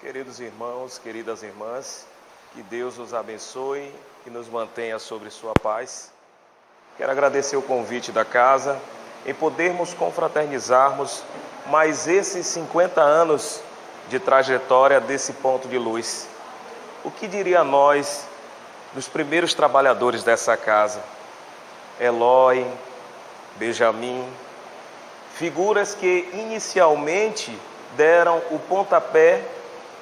Queridos irmãos, queridas irmãs, que Deus nos abençoe e nos mantenha sobre sua paz. Quero agradecer o convite da casa em podermos confraternizarmos mais esses 50 anos de trajetória desse ponto de luz. O que diria nós, dos primeiros trabalhadores dessa casa? Eloy, Benjamin, figuras que inicialmente deram o pontapé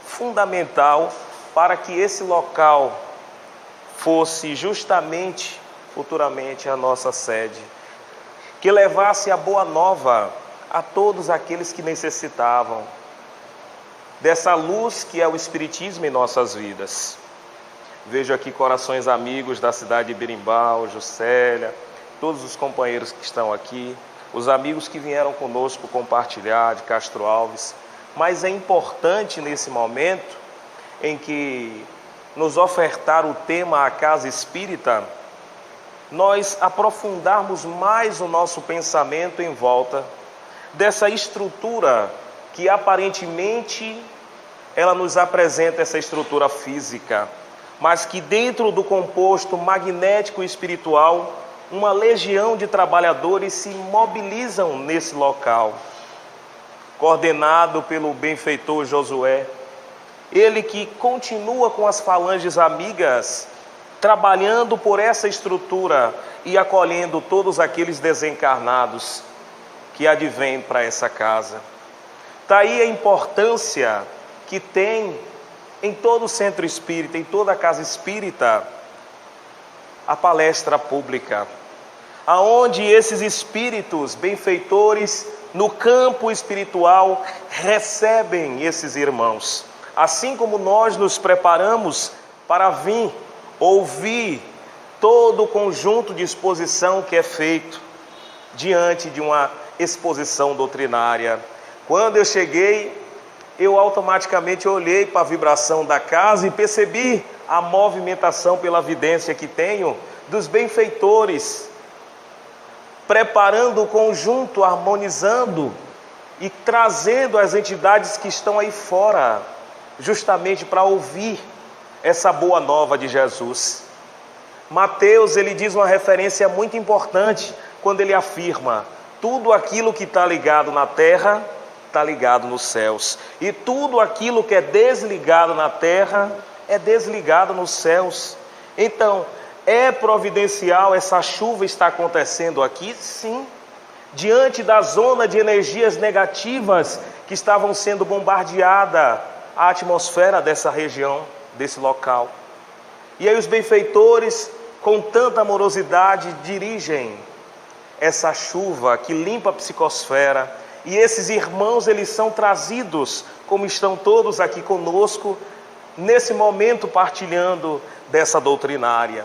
fundamental para que esse local fosse justamente, futuramente, a nossa sede, que levasse a boa nova a todos aqueles que necessitavam dessa luz que é o Espiritismo em nossas vidas. Vejo aqui corações amigos da cidade de Berimbau, Juscelia, todos os companheiros que estão aqui, os amigos que vieram conosco compartilhar de Castro Alves. Mas é importante nesse momento em que nos ofertar o tema A Casa Espírita, nós aprofundarmos mais o nosso pensamento em volta dessa estrutura que aparentemente ela nos apresenta essa estrutura física, mas que dentro do composto magnético e espiritual, uma legião de trabalhadores se mobilizam nesse local, coordenado pelo benfeitor Josué, ele que continua com as falanges amigas, trabalhando por essa estrutura e acolhendo todos aqueles desencarnados que advêm para essa casa. Daí a importância que tem em todo o centro espírita, em toda a casa espírita, a palestra pública, aonde esses espíritos benfeitores no campo espiritual recebem esses irmãos, assim como nós nos preparamos para vir ouvir todo o conjunto de exposição que é feito diante de uma exposição doutrinária. Quando eu cheguei, eu automaticamente olhei para a vibração da casa e percebi a movimentação pela vidência que tenho dos benfeitores, preparando o conjunto, harmonizando e trazendo as entidades que estão aí fora, justamente para ouvir essa boa nova de Jesus. Mateus, ele diz uma referência muito importante quando ele afirma: tudo aquilo que está ligado na terra, está ligado nos céus. E tudo aquilo que é desligado na terra, é desligado nos céus. Então, é providencial essa chuva está acontecendo aqui? Sim. Diante da zona de energias negativas que estavam sendo bombardeada a atmosfera dessa região, desse local. E aí os benfeitores, com tanta amorosidade, dirigem essa chuva que limpa a psicosfera. E esses irmãos, eles são trazidos, como estão todos aqui conosco, nesse momento partilhando dessa doutrinária.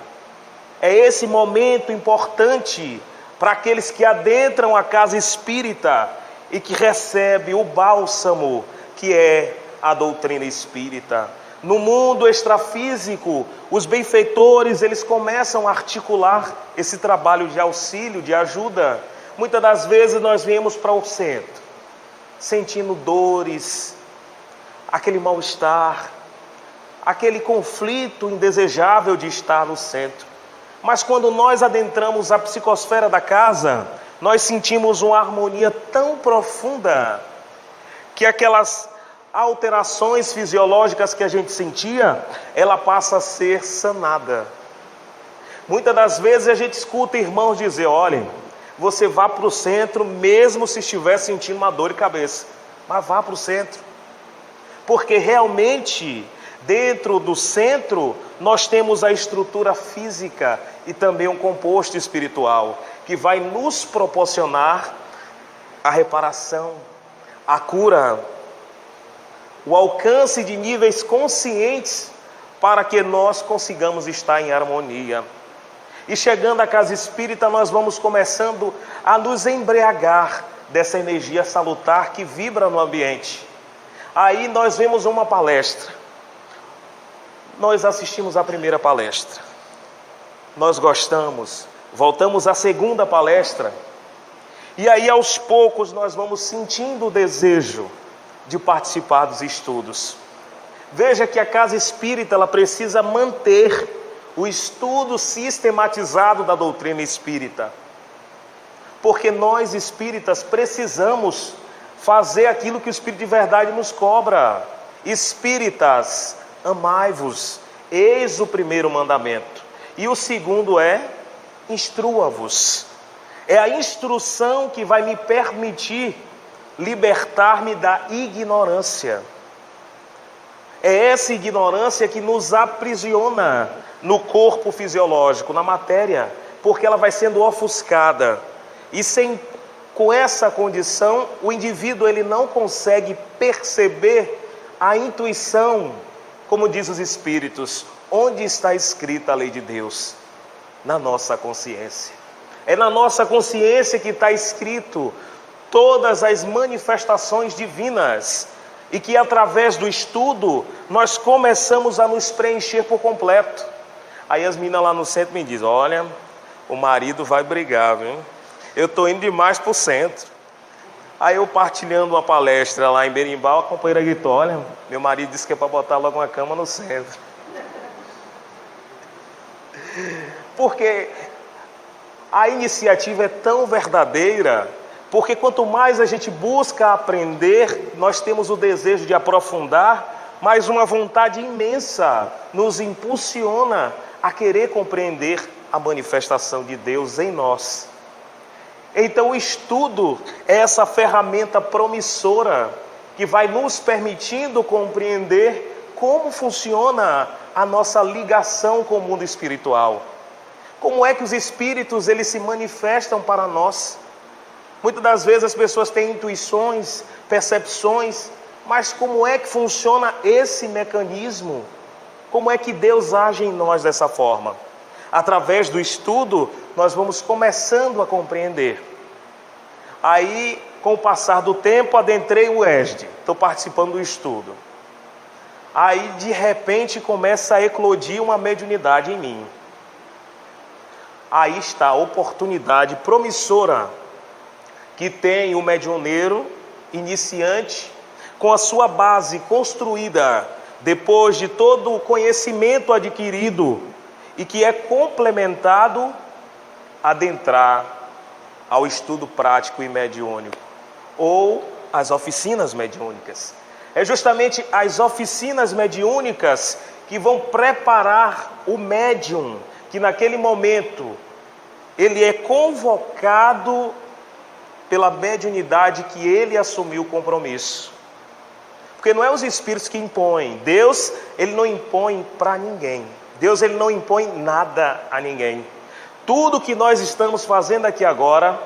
É esse momento importante para aqueles que adentram a casa espírita e que recebem o bálsamo que é a doutrina espírita. No mundo extrafísico, os benfeitores, eles começam a articular esse trabalho de auxílio, de ajuda. Muitas das vezes nós viemos para o centro, sentindo dores, aquele mal-estar, aquele conflito indesejável de estar no centro. Mas quando nós adentramos a psicosfera da casa, nós sentimos uma harmonia tão profunda que aquelas alterações fisiológicas que a gente sentia, ela passa a ser sanada. Muitas das vezes a gente escuta irmãos dizer: olhem, você vá para o centro mesmo se estiver sentindo uma dor de cabeça, mas vá para o centro, porque realmente dentro do centro nós temos a estrutura física e também um composto espiritual que vai nos proporcionar a reparação, a cura, o alcance de níveis conscientes para que nós consigamos estar em harmonia. E chegando à casa espírita, nós vamos começando a nos embriagar dessa energia salutar que vibra no ambiente. Aí nós vemos uma palestra. Nós assistimos à primeira palestra. Nós gostamos. Voltamos à segunda palestra. E aí aos poucos nós vamos sentindo o desejo de participar dos estudos. Veja que a casa espírita ela precisa manter o estudo sistematizado da doutrina espírita. Porque nós espíritas precisamos fazer aquilo que o Espírito de verdade nos cobra. Espíritas, amai-vos, eis o primeiro mandamento. E o segundo é, instrua-vos. É a instrução que vai me permitir libertar-me da ignorância. É essa ignorância que nos aprisiona no corpo fisiológico, na matéria, porque ela vai sendo ofuscada. E com essa condição, o indivíduo ele não consegue perceber a intuição, como diz os Espíritos, onde está escrita a lei de Deus? Na nossa consciência. É na nossa consciência que está escrito todas as manifestações divinas e que através do estudo nós começamos a nos preencher por completo. Aí as meninas lá no centro me dizem, olha, o marido vai brigar, viu? Eu estou indo demais para o centro. Aí eu partilhando uma palestra lá em Berimbau, a companheira gritou, olha, meu marido disse que é para botar logo uma cama no centro. Porque a iniciativa é tão verdadeira, porque quanto mais a gente busca aprender, nós temos o desejo de aprofundar, mas uma vontade imensa nos impulsiona a querer compreender a manifestação de Deus em nós. Então o estudo é essa ferramenta promissora que vai nos permitindo compreender como funciona a nossa ligação com o mundo espiritual. Como é que os espíritos eles se manifestam para nós? Muitas das vezes as pessoas têm intuições, percepções, mas como é que funciona esse mecanismo? Como é que Deus age em nós dessa forma? Através do estudo, nós vamos começando a compreender. Aí, com o passar do tempo, adentrei o ESD, estou participando do estudo. Aí, de repente, começa a eclodir uma mediunidade em mim. Aí está a oportunidade promissora que tem o mediuneiro iniciante, com a sua base construída, depois de todo o conhecimento adquirido, e que é complementado, adentrar ao estudo prático e mediúnico, ou as oficinas mediúnicas. É justamente as oficinas mediúnicas que vão preparar o médium, que naquele momento ele é convocado pela mediunidade que ele assumiu o compromisso. Porque não é os espíritos que impõem. Deus, ele não impõe para ninguém. Deus, ele não impõe nada a ninguém. Tudo que nós estamos fazendo aqui agora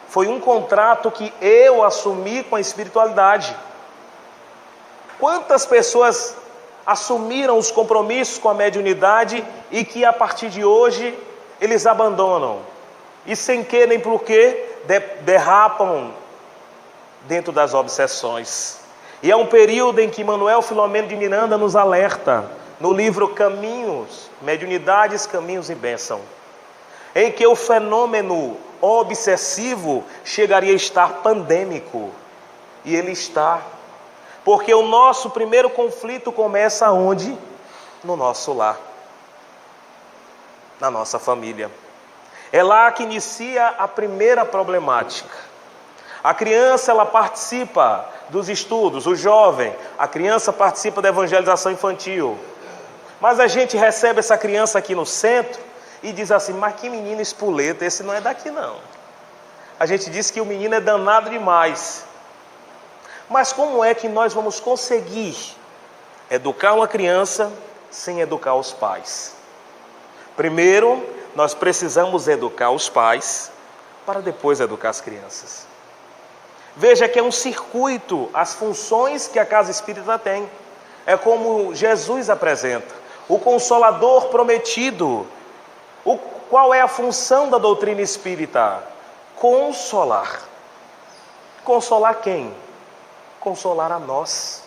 foi um contrato que eu assumi com a espiritualidade. Quantas pessoas assumiram os compromissos com a mediunidade e que a partir de hoje eles abandonam? E sem que nem por quê derrapam dentro das obsessões. E é um período em que Manuel Filomeno de Miranda nos alerta, no livro Caminhos, Mediunidades, Caminhos e Bênção, em que o fenômeno obsessivo chegaria a estar pandêmico. E ele está. Porque o nosso primeiro conflito começa onde? No nosso lar. Na nossa família. É lá que inicia a primeira problemática. A criança, ela participa dos estudos, o jovem, a criança participa da evangelização infantil. Mas a gente recebe essa criança aqui no centro e diz assim, mas que menino espoleta, esse não é daqui não. A gente diz que o menino é danado demais. Mas como é que nós vamos conseguir educar uma criança sem educar os pais? Primeiro, nós precisamos educar os pais para depois educar as crianças. Veja que é um circuito, as funções que a casa espírita tem. É como Jesus apresenta, o Consolador prometido. Qual é a função da doutrina espírita? Consolar. Consolar quem? Consolar a nós,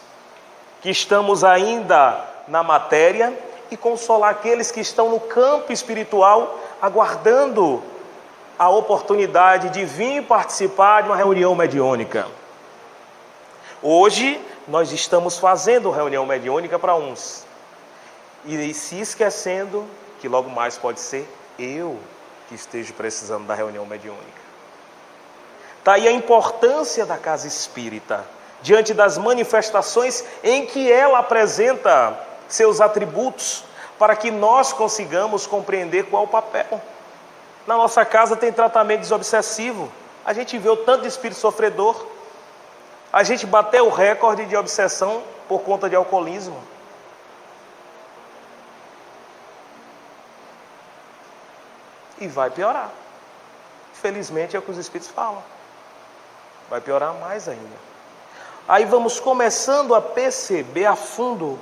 que estamos ainda na matéria, e consolar aqueles que estão no campo espiritual, aguardando a oportunidade de vir participar de uma reunião mediúnica. Hoje nós estamos fazendo reunião mediúnica para uns e se esquecendo que logo mais pode ser eu que esteja precisando da reunião mediúnica. Está aí a importância da casa espírita, diante das manifestações em que ela apresenta seus atributos, para que nós consigamos compreender qual é o papel. Na nossa casa tem tratamento desobsessivo, a gente vê o tanto de espírito sofredor, a gente bateu o recorde de obsessão por conta de alcoolismo. E vai piorar. Felizmente é o que os espíritos falam. Vai piorar mais ainda. Aí vamos começando a perceber a fundo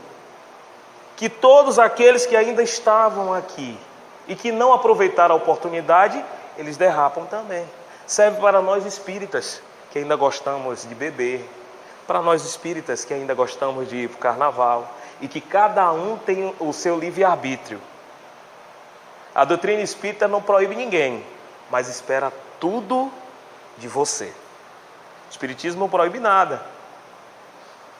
que todos aqueles que ainda estavam aqui e que não aproveitaram a oportunidade, eles derrapam também. Serve para nós espíritas que ainda gostamos de beber, para nós espíritas que ainda gostamos de ir para o carnaval e que cada um tem o seu livre-arbítrio. A doutrina espírita não proíbe ninguém, mas espera tudo de você. O espiritismo não proíbe nada.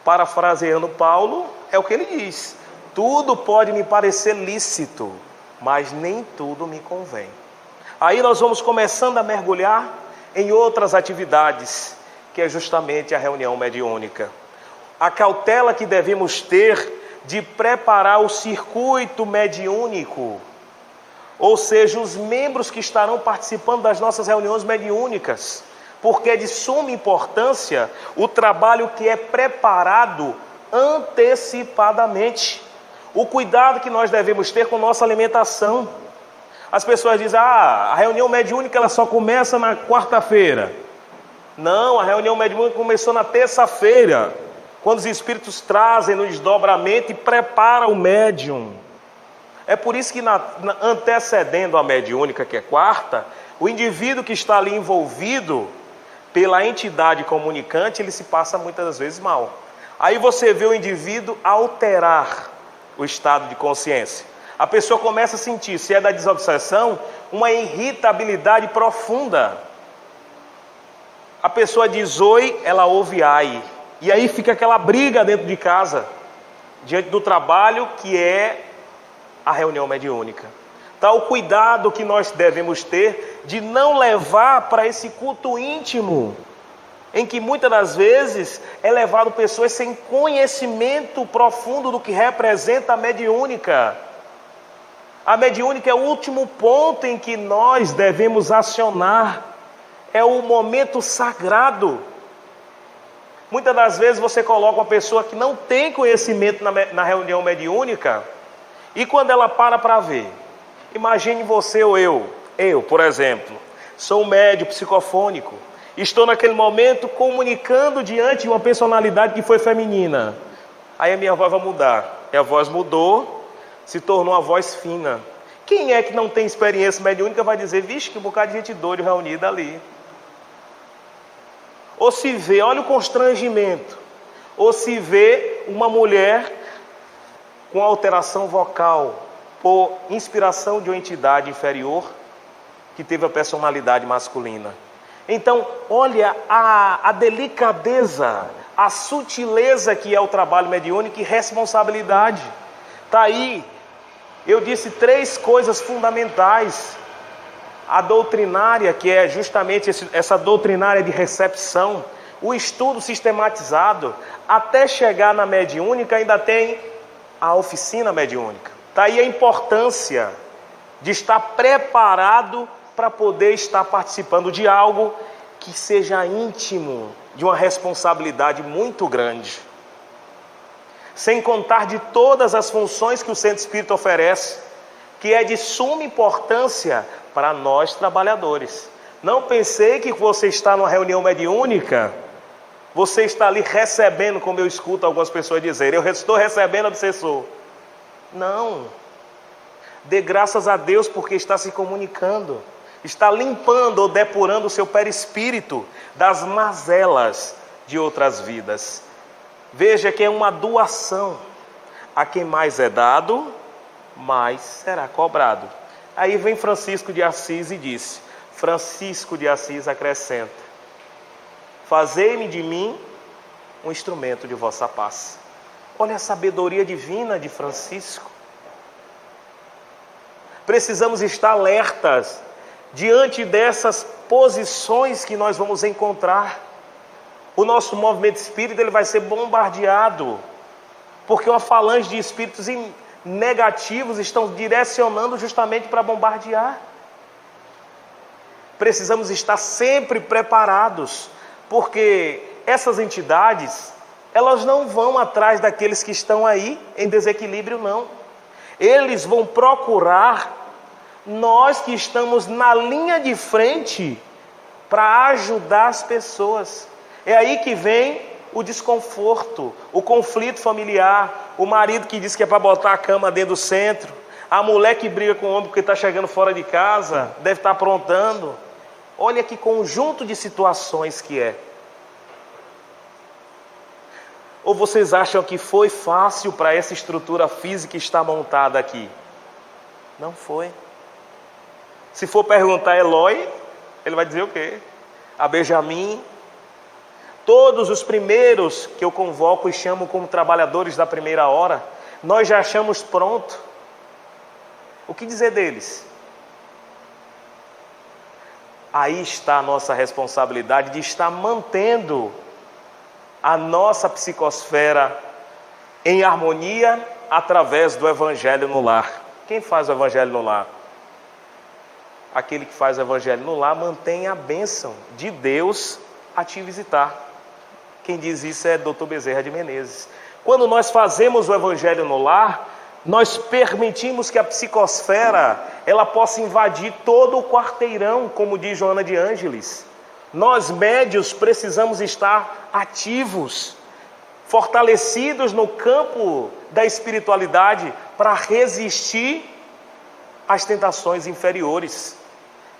Parafraseando Paulo, é o que ele diz: tudo pode me parecer lícito, mas nem tudo me convém. Aí nós vamos começando a mergulhar em outras atividades, que é justamente a reunião mediúnica. A cautela que devemos ter de preparar o circuito mediúnico, ou seja, os membros que estarão participando das nossas reuniões mediúnicas, porque é de suma importância o trabalho que é preparado antecipadamente. O cuidado que nós devemos ter com nossa alimentação. As pessoas dizem: a reunião mediúnica ela só começa na quarta-feira. Não, a reunião mediúnica começou na terça-feira, quando os espíritos trazem no desdobramento e preparam o médium. É por isso que antecedendo a mediúnica, que é quarta, o indivíduo que está ali envolvido pela entidade comunicante, ele se passa muitas das vezes mal. Aí você vê o indivíduo alterar o estado de consciência. A pessoa começa a sentir, se é da desobsessão, uma irritabilidade profunda. A pessoa diz oi, ela ouve ai. E aí fica aquela briga dentro de casa, diante do trabalho que é a reunião mediúnica. Então, o cuidado que nós devemos ter de não levar para esse culto íntimo, em que muitas das vezes é levado pessoas sem conhecimento profundo do que representa a mediúnica. A mediúnica é o último ponto em que nós devemos acionar, é o momento sagrado. Muitas das vezes você coloca uma pessoa que não tem conhecimento na reunião mediúnica, e quando ela para ver, imagine você ou eu, por exemplo, sou um médium psicofônico, estou naquele momento comunicando diante de uma personalidade que foi feminina. Aí a minha voz vai mudar. E a voz mudou, se tornou uma voz fina. Quem é que não tem experiência mediúnica vai dizer: vixe, que bocado de gente doida reunida ali. Ou se vê, olha o constrangimento, ou se vê uma mulher com alteração vocal, por inspiração de uma entidade inferior que teve a personalidade masculina. Então, olha a delicadeza, a sutileza que é o trabalho mediúnico e responsabilidade. Está aí, eu disse 3 coisas fundamentais. A doutrinária, que é justamente essa doutrinária de recepção, o estudo sistematizado, até chegar na mediúnica ainda tem a oficina mediúnica. Está aí a importância de estar preparado para poder estar participando de algo que seja íntimo, de uma responsabilidade muito grande. Sem contar de todas as funções que o Centro Espírita oferece, que é de suma importância para nós trabalhadores. Não pensei que você está numa reunião mediúnica, você está ali recebendo, como eu escuto algumas pessoas dizerem: eu estou recebendo obsessor. Não. Dê graças a Deus porque está se comunicando, está limpando ou depurando o seu perispírito das mazelas de outras vidas. Veja que é uma doação. A quem mais é dado, mais será cobrado. Aí vem Francisco de Assis e disse: Francisco de Assis acrescenta: fazei-me de mim um instrumento de vossa paz. Olha a sabedoria divina de Francisco. Precisamos estar alertas diante dessas posições que nós vamos encontrar. O nosso movimento espírita ele vai ser bombardeado, porque uma falange de espíritos negativos estão direcionando justamente para bombardear. Precisamos estar sempre preparados, porque essas entidades, elas não vão atrás daqueles que estão aí em desequilíbrio, não. Eles vão procurar nós que estamos na linha de frente para ajudar as pessoas. É aí que vem o desconforto, o conflito familiar, o marido que diz que é para botar a cama dentro do centro, a mulher que briga com o homem porque está chegando fora de casa, deve estar aprontando. Olha que conjunto de situações que é. Ou vocês acham que foi fácil para essa estrutura física estar montada aqui? Não foi. Se for perguntar a Eloy, ele vai dizer o quê? A Benjamin. Todos os primeiros que eu convoco e chamo como trabalhadores da primeira hora, nós já achamos pronto. O que dizer deles? Aí está a nossa responsabilidade de estar mantendo a nossa psicosfera em harmonia através do Evangelho no lar. Quem faz o Evangelho no lar? Aquele que faz o Evangelho no lar mantém a bênção de Deus a te visitar. Quem diz isso é Dr. Bezerra de Menezes. Quando nós fazemos o Evangelho no lar, nós permitimos que a psicosfera ela possa invadir todo o quarteirão, como diz Joana de Ângeles. Nós médios precisamos estar ativos, fortalecidos no campo da espiritualidade para resistir às tentações inferiores,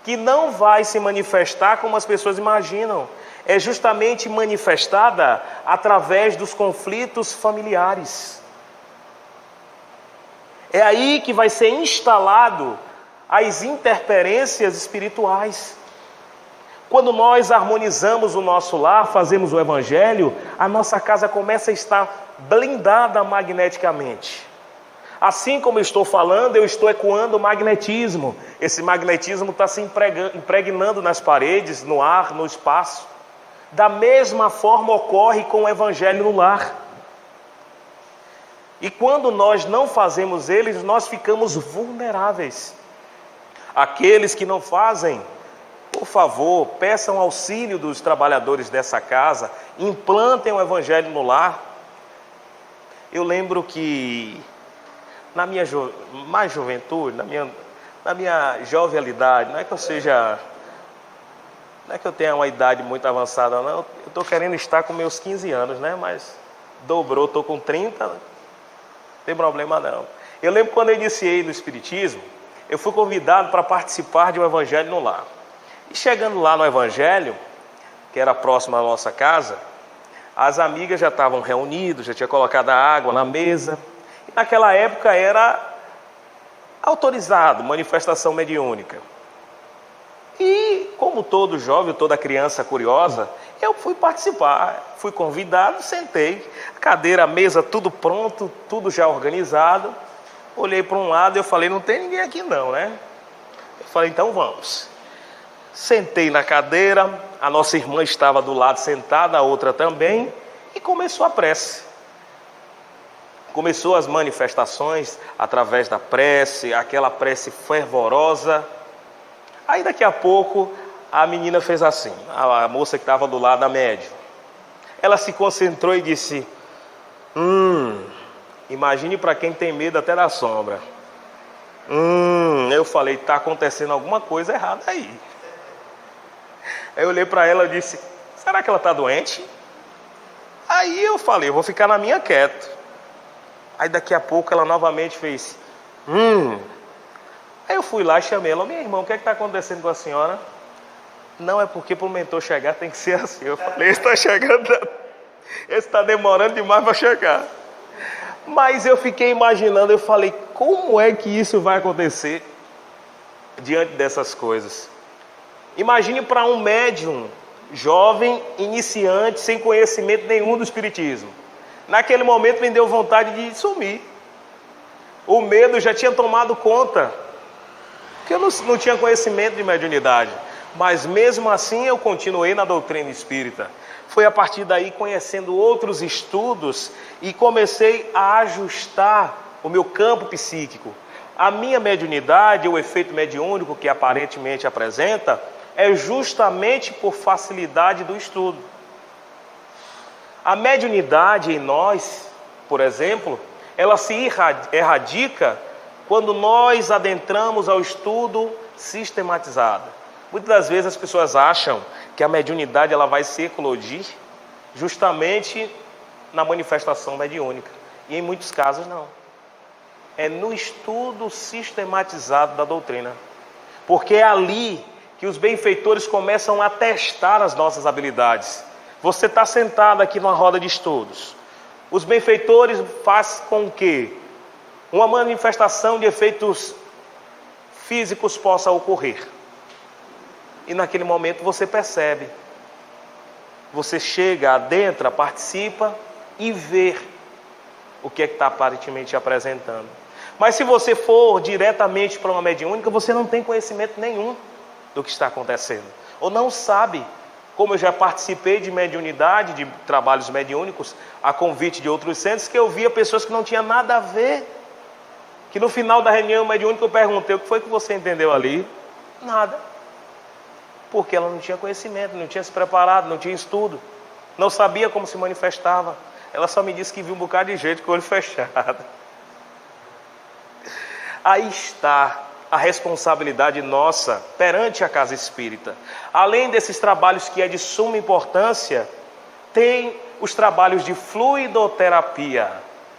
que não vai se manifestar como as pessoas imaginam. É justamente manifestada através dos conflitos familiares. É aí que vai ser instalado as interferências espirituais. Quando nós harmonizamos o nosso lar, fazemos o Evangelho, a nossa casa começa a estar blindada magneticamente. Assim como eu estou falando, eu estou ecoando o magnetismo. Esse magnetismo está se impregnando nas paredes, no ar, no espaço. Da mesma forma ocorre com o Evangelho no lar. E quando nós não fazemos eles, nós ficamos vulneráveis. Aqueles que não fazem, por favor, peçam auxílio dos trabalhadores dessa casa, implantem o Evangelho no lar. Eu lembro que na minha mais juventude, na minha jovialidade, não é que eu tenha uma idade muito avançada, não. Eu estou querendo estar com meus 15 anos, né? Mas dobrou, estou com 30, não tem problema não. Eu lembro quando eu iniciei no Espiritismo, eu fui convidado para participar de um Evangelho no lar. E chegando lá no Evangelho, que era próximo à nossa casa, as amigas já estavam reunidas, já tinha colocado a água na mesa. E naquela época era autorizado, manifestação mediúnica. E como todo jovem, toda criança curiosa, eu fui participar, fui convidado, sentei, a cadeira, a mesa, tudo pronto, tudo já organizado. Olhei para um lado e eu falei, não tem ninguém aqui não, né? Eu falei, então vamos. Sentei na cadeira, a nossa irmã estava do lado sentada, a outra também, e começou a prece. Começou as manifestações através da prece, aquela prece fervorosa. Aí daqui a pouco a menina fez assim, a moça que estava do lado da médium. Ela se concentrou e disse, imagine para quem tem medo até da sombra. Eu falei, está acontecendo alguma coisa errada aí. Aí eu olhei para ela e disse, será que ela está doente? Aí eu falei, eu vou ficar na minha quieto. Aí daqui a pouco ela novamente fez, Aí eu fui lá e chamei ela, minha irmã, o que é que está acontecendo com a senhora? Não, é porque para o mentor chegar tem que ser assim. Eu falei, esse está chegando, esse está demorando demais para chegar. Mas eu fiquei imaginando, eu falei, como é que isso vai acontecer diante dessas coisas? Imagine para um médium jovem, iniciante, sem conhecimento nenhum do espiritismo. Naquele momento me deu vontade de sumir. O medo já tinha tomado conta, porque eu não tinha conhecimento de mediunidade. Mas mesmo assim eu continuei na doutrina espírita. Foi a partir daí, conhecendo outros estudos, e comecei a ajustar o meu campo psíquico. A minha mediunidade, o efeito mediúnico que aparentemente apresenta, é justamente por facilidade do estudo. A mediunidade em nós, por exemplo, ela se erradica quando nós adentramos ao estudo sistematizado. Muitas das vezes as pessoas acham que a mediunidade ela vai se eclodir justamente na manifestação mediúnica. E em muitos casos não. É no estudo sistematizado da doutrina. Porque é ali que os benfeitores começam a testar as nossas habilidades. Você está sentado aqui numa roda de estudos. Os benfeitores fazem com que uma manifestação de efeitos físicos possa ocorrer. E naquele momento você percebe. Você chega, adentra, participa e vê o que é que está aparentemente apresentando. Mas se você for diretamente para uma mediúnica, você não tem conhecimento nenhum do que está acontecendo. Ou não sabe. Como eu já participei de mediunidade, de trabalhos mediúnicos, a convite de outros centros, que eu via pessoas que não tinham nada a ver. Que no final da reunião mediúnica eu perguntei: o que foi que você entendeu ali? Nada. Porque ela não tinha conhecimento, não tinha se preparado, não tinha estudo. Não sabia como se manifestava. Ela só me disse que viu um bocado de gente com o olho fechado. Aí está a responsabilidade nossa perante a casa espírita. Além desses trabalhos que é de suma importância, tem os trabalhos de fluidoterapia,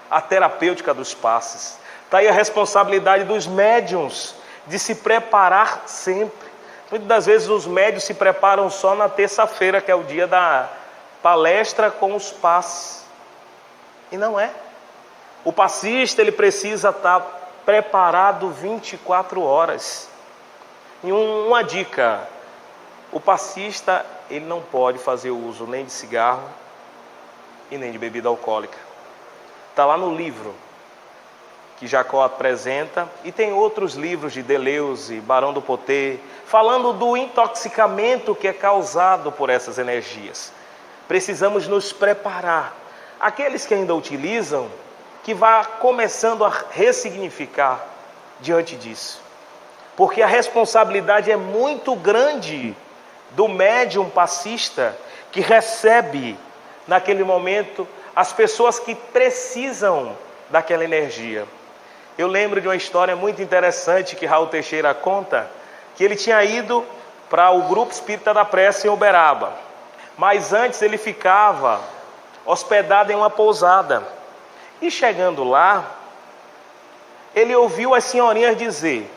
a terapêutica dos passes. Está aí a responsabilidade dos médiuns de se preparar sempre. Muitas das vezes os médiuns se preparam só na terça-feira, que é o dia da palestra com os passes. E não é. O passista ele precisa estar preparado 24 horas. E uma dica: o passista ele não pode fazer uso nem de cigarro e nem de bebida alcoólica. Está lá no livro que Jacó apresenta, e tem outros livros de Deleuze, Barão do Poté, falando do intoxicamento que é causado por essas energias. Precisamos nos preparar. Aqueles que ainda utilizam, que vá começando a ressignificar diante disso. Porque a responsabilidade é muito grande do médium passista, que recebe naquele momento as pessoas que precisam daquela energia. Eu lembro de uma história muito interessante que Raul Teixeira conta, que ele tinha ido para o Grupo Espírita da Prece em Uberaba. Mas antes ele ficava hospedado em uma pousada. E chegando lá, ele ouviu as senhorinhas dizer: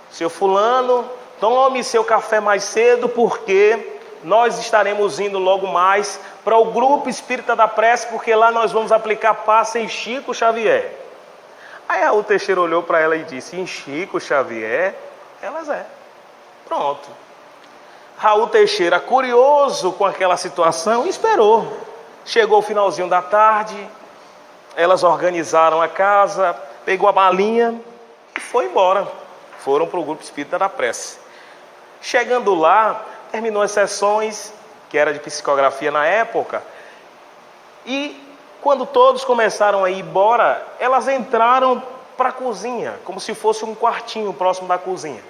seu fulano, tome seu café mais cedo, porque nós estaremos indo logo mais para o Grupo Espírita da Prece, porque lá nós vamos aplicar passe em Chico Xavier. Aí Raul Teixeira olhou para ela e disse: em Chico Xavier? Elas é. Pronto. Raul Teixeira, curioso com aquela situação, esperou. Chegou o finalzinho da tarde, elas organizaram a casa, pegou a malinha e foi embora. Foram para o Grupo Espírita da Prece. Chegando lá, terminou as sessões, que era de psicografia na época, e quando todos começaram a ir embora, elas entraram para a cozinha, como se fosse um quartinho próximo da cozinha.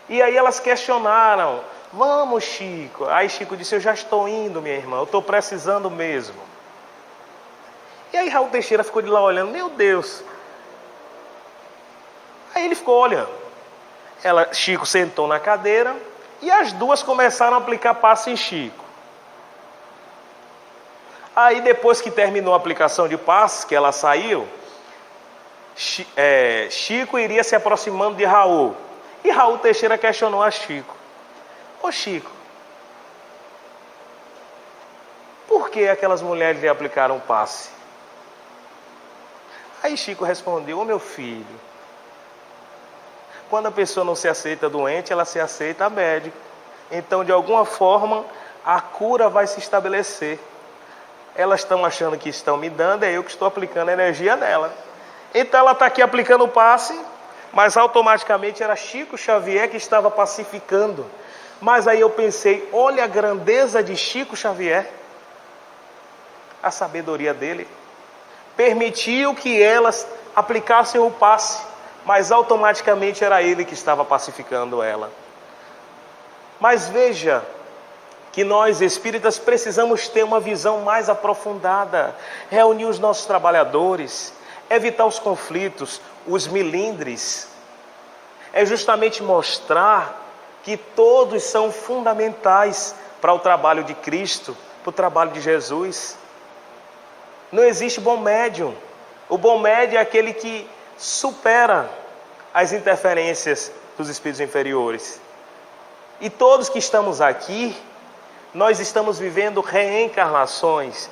E aí elas questionaram: vamos, Chico. Aí Chico disse: eu já estou indo, minha irmã, eu estou precisando mesmo. E aí Raul Teixeira ficou de lá olhando: meu Deus. Aí ele ficou olhando. Chico sentou na cadeira e as duas começaram a aplicar passe em Chico. Aí depois que terminou a aplicação de passes, que ela saiu, Chico iria se aproximando de Raul. E Raul Teixeira questionou a Chico: ô Chico, por que aquelas mulheres lhe aplicaram o passe? Aí Chico respondeu: ô meu filho, quando a pessoa não se aceita doente, ela se aceita médico. Então, de alguma forma, a cura vai se estabelecer. Elas estão achando que estão me dando, é eu que estou aplicando energia nela. Então ela está aqui aplicando o passe, mas automaticamente era Chico Xavier que estava pacificando. Mas aí eu pensei, olha a grandeza de Chico Xavier, a sabedoria dele. Permitiu que elas aplicassem o passe, mas automaticamente era ele que estava pacificando ela. Mas veja que nós espíritas precisamos ter uma visão mais aprofundada, reunir os nossos trabalhadores, evitar os conflitos, os milindres. É justamente mostrar que todos são fundamentais para o trabalho de Cristo, para o trabalho de Jesus. Não existe bom médium. O bom médium é aquele que supera as interferências dos espíritos inferiores. E todos que estamos aqui, nós estamos vivendo reencarnações.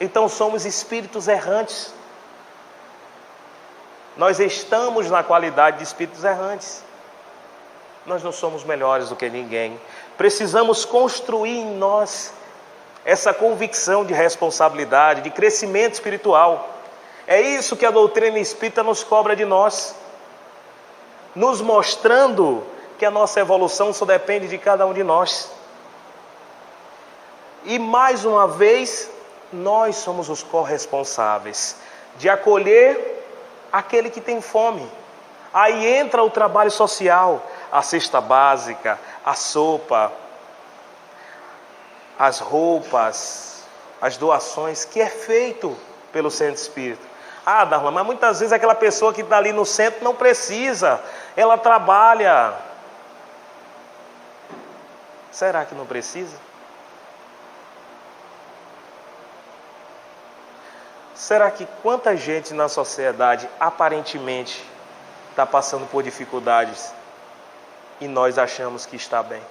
Então somos espíritos errantes. Nós estamos na qualidade de espíritos errantes. Nós não somos melhores do que ninguém. Precisamos construir em nós essa convicção de responsabilidade, de crescimento espiritual. É isso que a doutrina espírita nos cobra de nós, nos mostrando que a nossa evolução só depende de cada um de nós. E mais uma vez, nós somos os corresponsáveis de acolher aquele que tem fome. Aí entra o trabalho social, a cesta básica, a sopa, as roupas, as doações, que é feito pelo centro espírita. Ah, Darlan, mas muitas vezes aquela pessoa que está ali no centro não precisa, ela trabalha. Será que não precisa? Será que quanta gente na sociedade aparentemente está passando por dificuldades e nós achamos que está bem?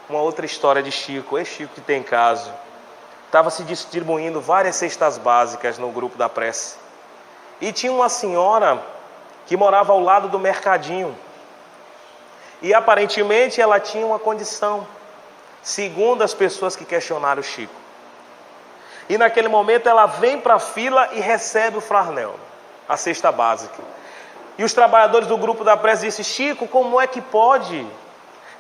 Uma outra história de Chico, Chico que tem caso, estava se distribuindo várias cestas básicas no grupo da prece. E tinha uma senhora que morava ao lado do mercadinho. E aparentemente ela tinha uma condição, segundo as pessoas que questionaram o Chico. E naquele momento ela vem para a fila e recebe o flarnel, a cesta básica. E os trabalhadores do grupo da prece disseram: Chico, como é que pode?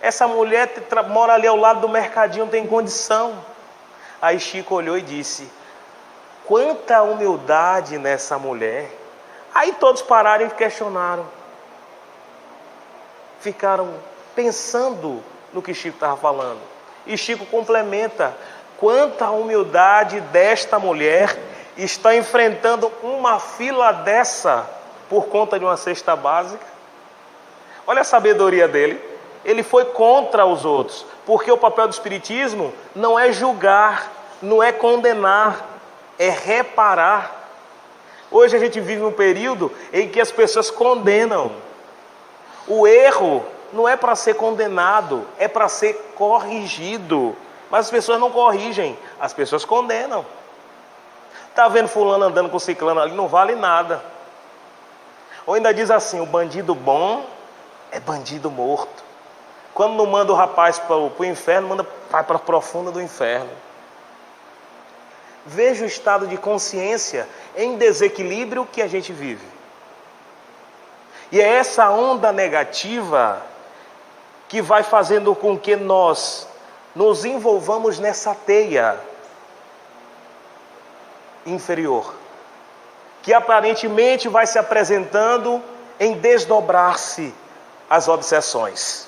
Essa mulher mora ali ao lado do mercadinho, não tem condição. Aí Chico olhou e disse: quanta humildade nessa mulher. Aí todos pararam e questionaram. Ficaram pensando no que Chico estava falando. E Chico complementa: quanta humildade desta mulher está enfrentando uma fila dessa por conta de uma cesta básica. Olha a sabedoria dele. Ele foi contra os outros, porque o papel do espiritismo não é julgar, não é condenar, é reparar. Hoje a gente vive um período em que as pessoas condenam. O erro não é para ser condenado, é para ser corrigido. Mas as pessoas não corrigem, as pessoas condenam. Está vendo fulano andando com ciclano ali, não vale nada. Ou ainda diz assim: o bandido bom é bandido morto. Quando não manda o rapaz para o inferno, vai para a profunda do inferno. Veja o estado de consciência em desequilíbrio que a gente vive. E é essa onda negativa que vai fazendo com que nós nos envolvamos nessa teia inferior, que aparentemente vai se apresentando em desdobrar-se as obsessões.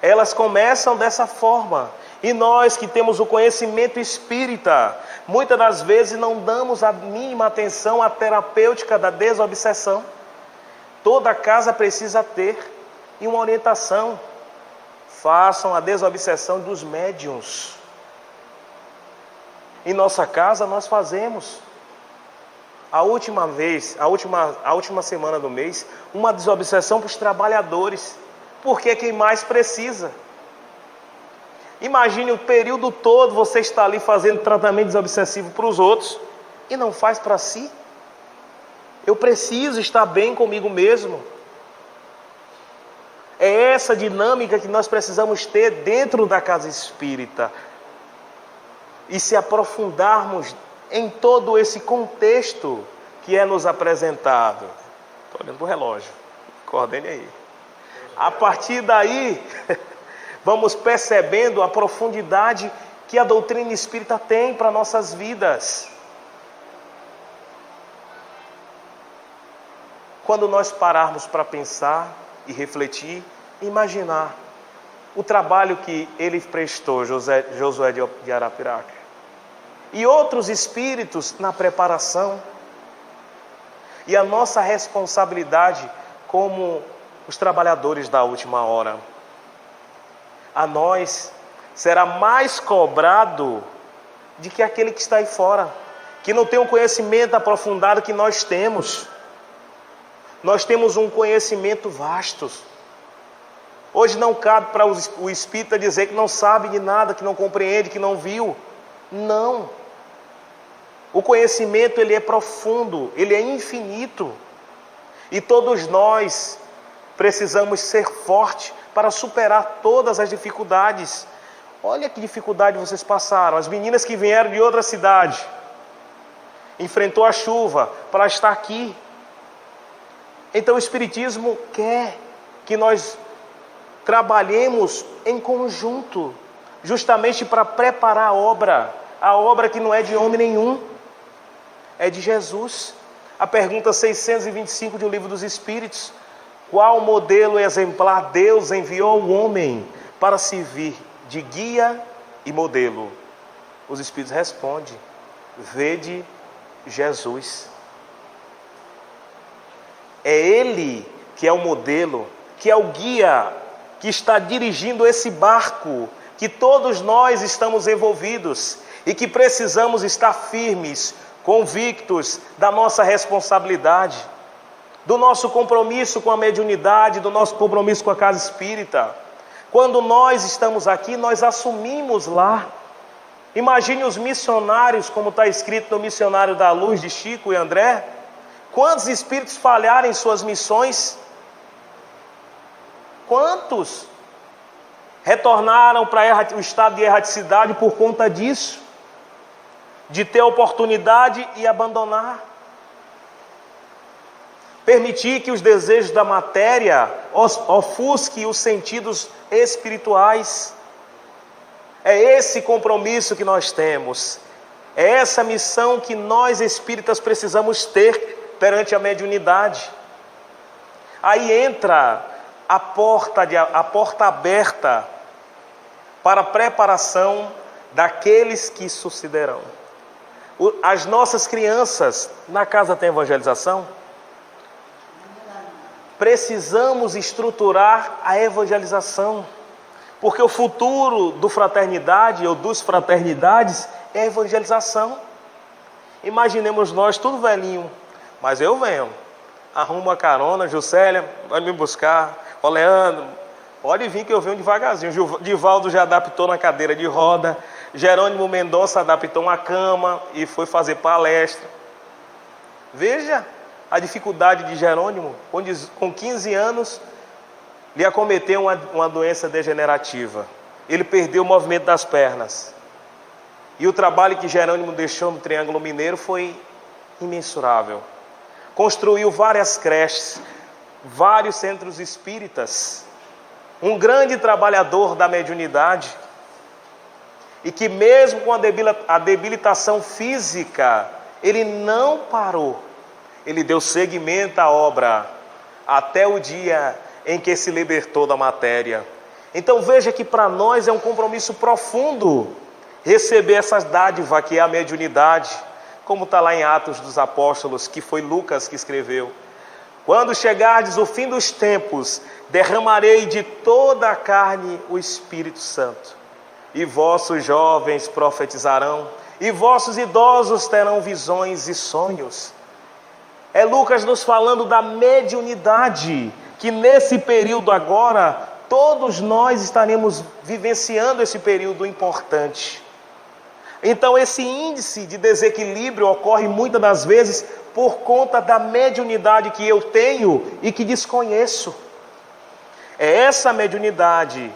Elas começam dessa forma. E nós que temos o conhecimento espírita, muitas das vezes não damos a mínima atenção à terapêutica da desobsessão. Toda casa precisa ter uma orientação. Façam a desobsessão dos médiuns. Em nossa casa nós fazemos. A última semana do mês, uma desobsessão para os trabalhadores. Porque é quem mais precisa. Imagine o período todo você está ali fazendo tratamento desobsessivo para os outros e não faz para si. Eu preciso estar bem comigo mesmo. É essa dinâmica que nós precisamos ter dentro da casa espírita. E se aprofundarmos em todo esse contexto que é nos apresentado. Estou olhando para o relógio, coordene aí. A partir daí, vamos percebendo a profundidade que a doutrina espírita tem para nossas vidas. Quando nós pararmos para pensar e refletir, imaginar o trabalho que ele prestou, Josué de Arapiraca, e outros espíritos na preparação, e a nossa responsabilidade como os trabalhadores da última hora. A nós será mais cobrado do que aquele que está aí fora, que não tem um conhecimento aprofundado que nós temos. Nós temos um conhecimento vasto. Hoje não cabe para o espírita dizer que não sabe de nada, que não compreende, que não viu. Não. O conhecimento, ele é profundo, ele é infinito. E todos nós precisamos ser fortes para superar todas as dificuldades. Olha que dificuldade vocês passaram. As meninas que vieram de outra cidade, enfrentou a chuva para estar aqui. Então o Espiritismo quer que nós trabalhemos em conjunto, justamente para preparar a obra que não é de homem nenhum, é de Jesus. A pergunta 625 do Livro dos Espíritos: qual modelo exemplar Deus enviou ao homem para servir de guia e modelo? Os Espíritos respondem: vede Jesus. É Ele que é o modelo, que é o guia, que está dirigindo esse barco, que todos nós estamos envolvidos e que precisamos estar firmes, convictos da nossa responsabilidade, do nosso compromisso com a mediunidade, do nosso compromisso com a casa espírita. Quando nós estamos aqui, nós assumimos lá. Imagine os missionários, como está escrito no Missionário da Luz, de Chico e André. Quantos espíritos falharam em suas missões? Quantos retornaram para o estado de erraticidade por conta disso? De ter oportunidade e abandonar. Permitir que os desejos da matéria ofusquem os sentidos espirituais. É esse compromisso que nós temos. É essa missão que nós espíritas precisamos ter perante a mediunidade. Aí entra a porta aberta para a preparação daqueles que sucederão. As nossas crianças, na Casa Tem Evangelização, precisamos estruturar a evangelização, porque o futuro do fraternidade ou dos fraternidades é a evangelização. Imaginemos nós, tudo velhinho, mas eu venho, arrumo uma carona, Juscelia, vai me buscar, ó Leandro, pode vir que eu venho devagarzinho. Divaldo já adaptou na cadeira de roda, Jerônimo Mendonça adaptou uma cama e foi fazer palestra. Veja a dificuldade de Jerônimo, com 15 anos, lhe acometeu uma doença degenerativa. Ele perdeu o movimento das pernas. E o trabalho que Jerônimo deixou no Triângulo Mineiro foi imensurável. Construiu várias creches, vários centros espíritas. Um grande trabalhador da mediunidade. E que mesmo com a debilitação física, ele não parou. Ele deu seguimento à obra até o dia em que se libertou da matéria. Então veja que para nós é um compromisso profundo receber essa dádiva que é a mediunidade, como está lá em Atos dos Apóstolos, que foi Lucas que escreveu. Quando chegardes o fim dos tempos, derramarei de toda a carne o Espírito Santo, e vossos jovens profetizarão, e vossos idosos terão visões e sonhos. É Lucas nos falando da mediunidade, que nesse período agora, todos nós estaremos vivenciando esse período importante. Então esse índice de desequilíbrio ocorre muitas das vezes por conta da mediunidade que eu tenho e que desconheço. É essa mediunidade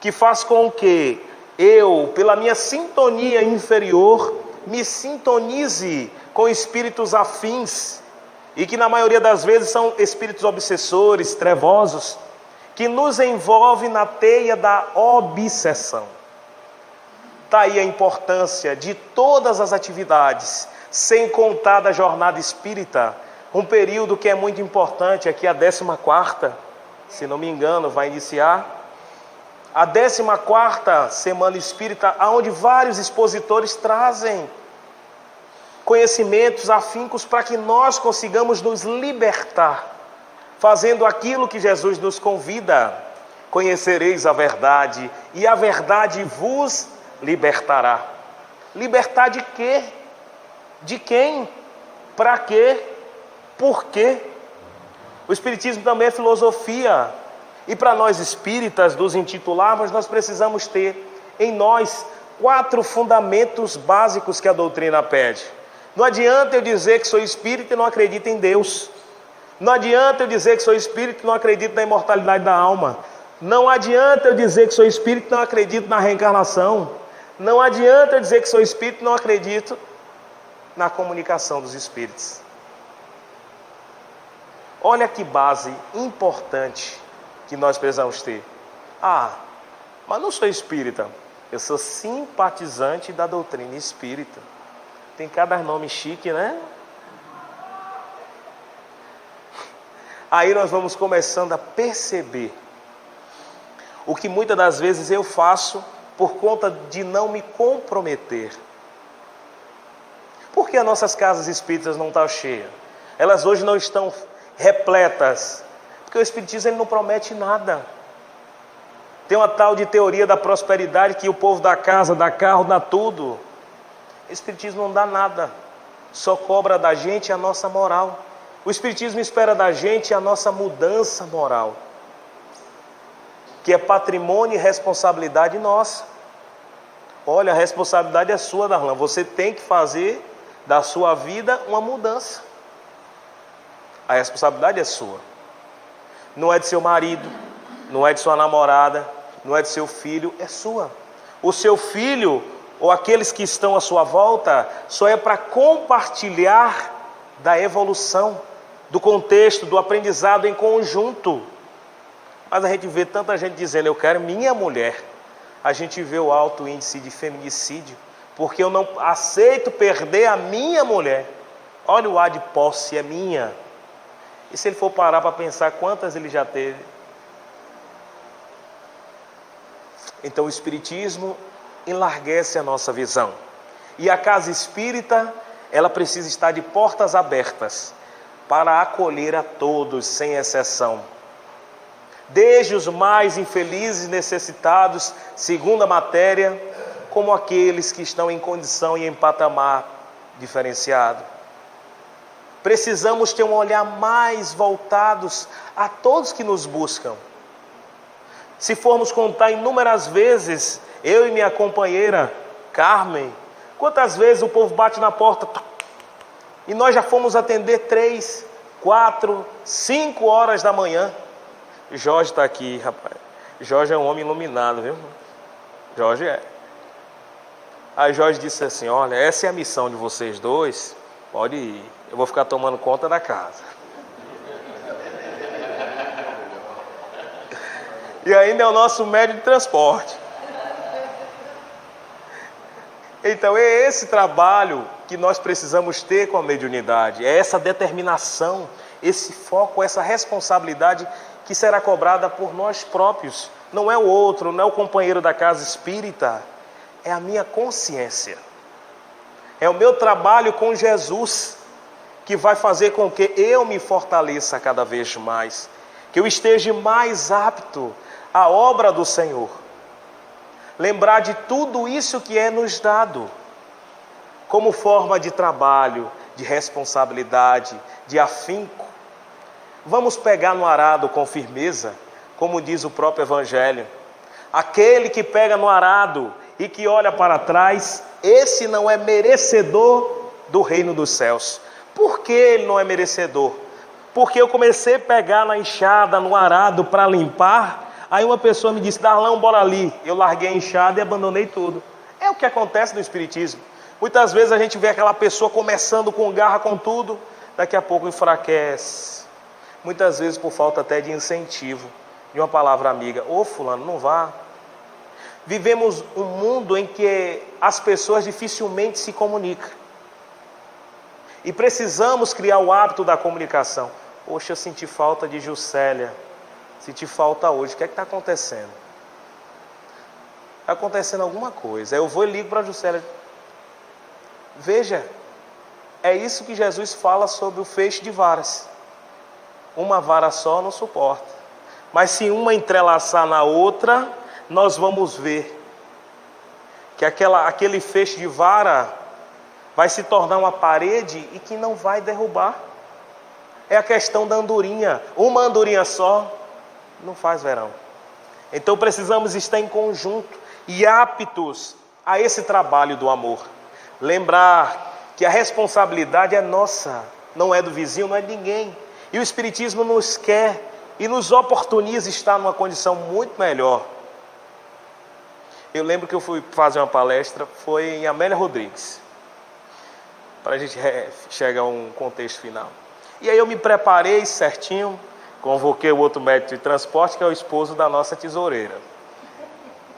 que faz com que eu, pela minha sintonia inferior, me sintonize com espíritos afins, e que na maioria das vezes são espíritos obsessores, trevosos, que nos envolve na teia da obsessão. Está aí a importância de todas as atividades, sem contar da jornada espírita, um período que é muito importante, aqui a 14ª, se não me engano, vai iniciar. A 14ª Semana Espírita, onde vários expositores trazem conhecimentos afincos para que nós consigamos nos libertar, fazendo aquilo que Jesus nos convida: conhecereis a verdade, e a verdade vos libertará. Libertar de quê? De quem? Para quê? Por quê? O Espiritismo também é filosofia, e para nós espíritas nos intitularmos, nós precisamos ter em nós 4 fundamentos básicos que a doutrina pede. Não adianta eu dizer que sou espírita e não acredito em Deus. Não adianta eu dizer que sou espírita e não acredito na imortalidade da alma. Não adianta eu dizer que sou espírita e não acredito na reencarnação. Não adianta eu dizer que sou espírita e não acredito na comunicação dos espíritos. Olha que base importante que nós precisamos ter. Mas não sou espírita. Eu sou simpatizante da doutrina espírita. Tem cada nome chique, né? Aí nós vamos começando a perceber o que muitas das vezes eu faço por conta de não me comprometer. Por que as nossas casas espíritas não estão cheias? Elas hoje não estão repletas. Porque o Espiritismo ele não promete nada. Tem uma tal de teoria da prosperidade que o povo dá casa, dá carro, dá tudo. O Espiritismo não dá nada. Só cobra da gente a nossa moral. O Espiritismo espera da gente a nossa mudança moral, que é patrimônio e responsabilidade nossa. Olha, a responsabilidade é sua, Darlan. Você tem que fazer da sua vida uma mudança. A responsabilidade é sua. Não é de seu marido, não é de sua namorada, não é de seu filho, é sua. O seu filho ou aqueles que estão à sua volta só é para compartilhar da evolução, do contexto, do aprendizado em conjunto. Mas a gente vê tanta gente dizendo: eu quero minha mulher. A gente vê o alto índice de feminicídio, porque eu não aceito perder a minha mulher. Olha, o ar de posse é minha. E se ele for parar para pensar quantas ele já teve? Então o Espiritismo enlarguece a nossa visão. E a casa espírita, ela precisa estar de portas abertas para acolher a todos, sem exceção. Desde os mais infelizes e necessitados, segundo a matéria, como aqueles que estão em condição e em patamar diferenciado. Precisamos ter um olhar mais voltados a todos que nos buscam. Se formos contar inúmeras vezes, eu e minha companheira Carmen, quantas vezes o povo bate na porta e nós já fomos atender 3, 4, 5 horas da manhã. Jorge está aqui, rapaz. Jorge é um homem iluminado, viu? Jorge é. Aí Jorge disse assim: olha, essa é a missão de vocês dois, pode ir, eu vou ficar tomando conta da casa. E ainda é o nosso médio de transporte. Então é esse trabalho que nós precisamos ter com a mediunidade, é essa determinação, esse foco, essa responsabilidade que será cobrada por nós próprios. Não é o outro, não é o companheiro da casa espírita, é a minha consciência. É o meu trabalho com Jesus que vai fazer com que eu me fortaleça cada vez mais, que eu esteja mais apto à obra do Senhor. Lembrar de tudo isso que é nos dado, como forma de trabalho, de responsabilidade, de afinco. Vamos pegar no arado com firmeza, como diz o próprio Evangelho. Aquele que pega no arado e que olha para trás, esse não é merecedor do reino dos céus. Por que ele não é merecedor? porque eu comecei a pegar na enxada, no arado para limpar. Aí uma pessoa me disse: Darlão, bora ali. Eu larguei a enxada e abandonei tudo. É o que acontece no Espiritismo. Muitas vezes a gente vê aquela pessoa começando com garra, com tudo, daqui a pouco enfraquece. Muitas vezes por falta até de incentivo, de uma palavra amiga: ô fulano, não vá. Vivemos um mundo em que as pessoas dificilmente se comunicam. E precisamos criar o hábito da comunicação. Poxa, eu senti falta de Juscelia. Senti falta hoje. O que é que está acontecendo? Está acontecendo alguma coisa. Eu vou e ligo para a Juscelia. Veja, é isso que Jesus fala sobre o feixe de varas. Uma vara só não suporta. Mas se uma entrelaçar na outra, nós vamos ver que aquele feixe de vara vai se tornar uma parede e que não vai derrubar. É a questão da andorinha. Uma andorinha só não faz verão. Então precisamos estar em conjunto e aptos a esse trabalho do amor. Lembrar que a responsabilidade é nossa, não é do vizinho, não é de ninguém. E o Espiritismo nos quer e nos oportuniza estar numa condição muito melhor. Eu lembro que eu fui fazer uma palestra, foi em Amélia Rodrigues, para a gente chegar a um contexto final. E aí eu me preparei certinho, convoquei o outro médico de transporte, que é o esposo da nossa tesoureira.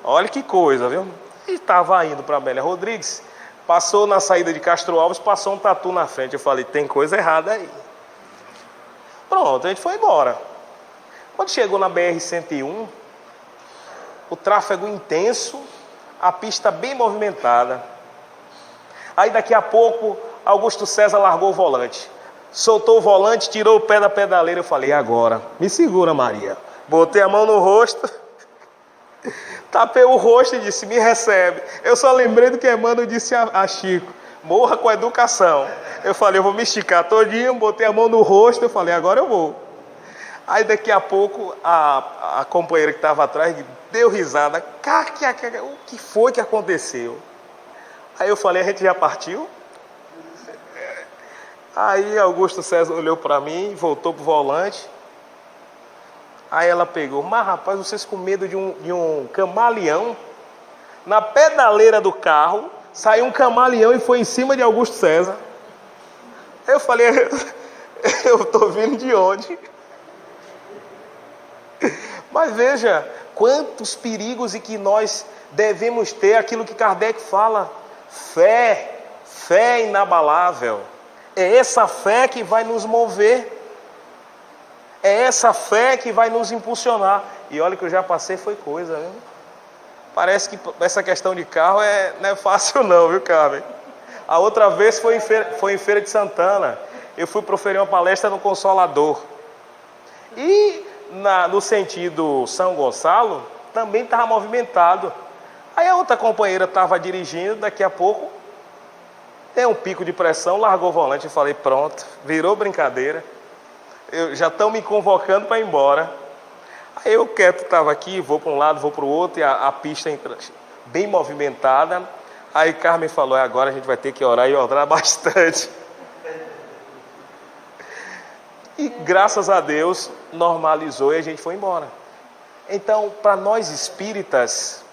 Olha que coisa, viu? E estava indo para Amélia Rodrigues, passou na saída de Castro Alves, passou um tatu na frente. Eu falei: tem coisa errada aí. Pronto, a gente foi embora. Quando chegou na BR-101, o tráfego intenso, a pista bem movimentada. Aí daqui a pouco, Augusto César largou o volante. Soltou o volante, tirou o pé da pedaleira. Eu falei: agora, me segura, Maria. Botei a mão no rosto, tapei o rosto e disse: me recebe. Eu só lembrei do que Emmanuel disse a Chico: morra com educação. Eu falei: eu vou me esticar todinho, botei a mão no rosto. Eu falei: agora eu vou. Aí daqui a pouco a companheira que estava atrás deu risada. O que foi que aconteceu? Aí eu falei: a gente já partiu? Aí Augusto César olhou para mim, voltou pro volante. Aí ela pegou: mas rapaz, vocês com medo de um camaleão? Na pedaleira do carro, saiu um camaleão e foi em cima de Augusto César. Eu falei: eu estou vindo de onde? Mas veja, quantos perigos e que nós devemos ter, aquilo que Kardec fala: fé inabalável. É essa fé que vai nos mover. É essa fé que vai nos impulsionar. E olha que eu já passei, foi coisa, viu? Parece que essa questão de carro não é fácil não, viu, Carmen? A outra vez foi em Feira de Santana. Eu fui proferir uma palestra no Consolador. E no sentido São Gonçalo, também estava movimentado. Aí a outra companheira estava dirigindo, daqui a pouco tem um pico de pressão, largou o volante e falei: pronto, virou brincadeira. Já estão me convocando para ir embora. Aí eu quieto estava aqui, vou para um lado, vou para o outro, e a pista bem movimentada. Aí Carmen falou: agora a gente vai ter que orar e orar bastante. E graças a Deus normalizou e a gente foi embora. Então, para nós espíritas,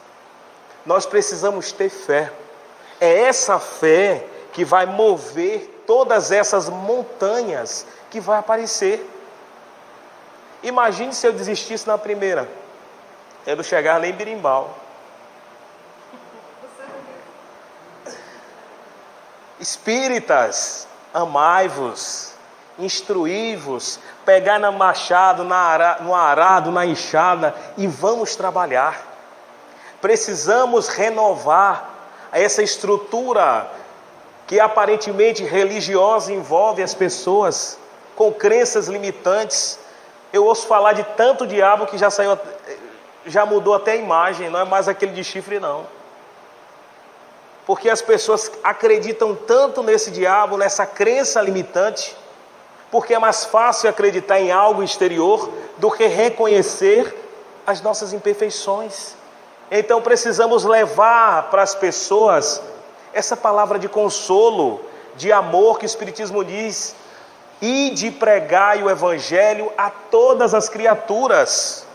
nós precisamos ter fé. É essa fé que vai mover todas essas montanhas que vai aparecer. Imagine se eu desistisse na primeira. Eu não chegar nem em Birimbau. Espíritas, amai-vos, instruí-vos, pegar no machado, no arado, na enxada e vamos trabalhar. Precisamos renovar essa estrutura que aparentemente religiosa envolve as pessoas com crenças limitantes. Eu ouço falar de tanto diabo que já mudou até a imagem, não é mais aquele de chifre não. Porque as pessoas acreditam tanto nesse diabo, nessa crença limitante, porque é mais fácil acreditar em algo exterior do que reconhecer as nossas imperfeições. Então precisamos levar para as pessoas essa palavra de consolo, de amor que o Espiritismo diz: Ide pregai o evangelho a todas as criaturas.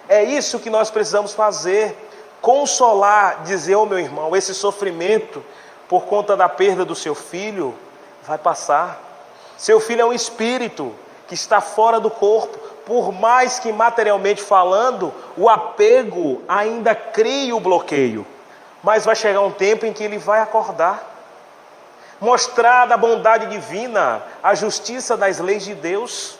É isso que nós precisamos fazer, consolar, dizer ao meu irmão, esse sofrimento por conta da perda do seu filho vai passar. Seu filho é um espírito que está fora do corpo, por mais que materialmente falando, o apego ainda crie o bloqueio, mas vai chegar um tempo em que ele vai acordar, mostrar da bondade divina, a justiça das leis de Deus,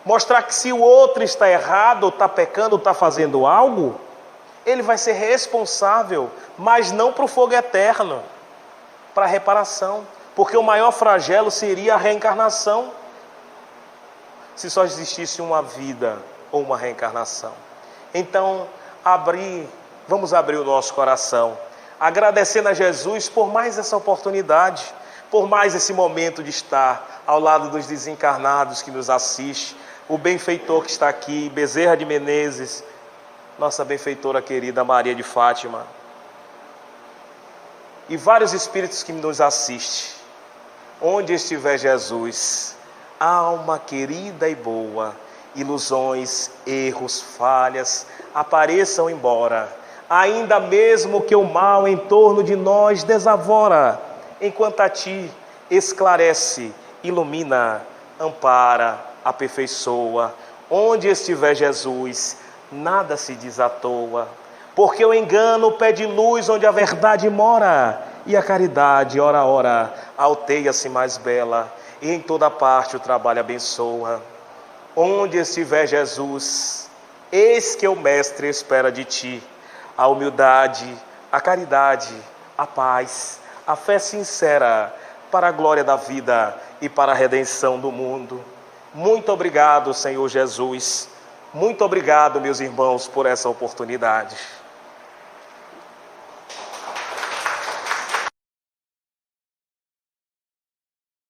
mostrar que se o outro está errado, ou está pecando, ou está fazendo algo, ele vai ser responsável, mas não para o fogo eterno, para a reparação, porque o maior flagelo seria a reencarnação, se só existisse uma vida ou uma reencarnação. Então, vamos abrir o nosso coração, agradecendo a Jesus por mais essa oportunidade, por mais esse momento de estar ao lado dos desencarnados que nos assiste, o benfeitor que está aqui, Bezerra de Menezes, nossa benfeitora querida Maria de Fátima, e vários espíritos que nos assistem. Onde estiver Jesus, alma querida e boa, ilusões, erros, falhas, apareçam embora, ainda mesmo que o mal em torno de nós desavora, enquanto a ti esclarece, ilumina, ampara, aperfeiçoa. Onde estiver Jesus, nada se diz à toa, porque o engano pede luz onde a verdade mora, e a caridade, ora a ora, alteia-se mais bela, e em toda parte o trabalho abençoa. Onde estiver Jesus, eis que o Mestre espera de ti a humildade, a caridade, a paz, a fé sincera, para a glória da vida e para a redenção do mundo. Muito obrigado, Senhor Jesus. Muito obrigado, meus irmãos, por essa oportunidade.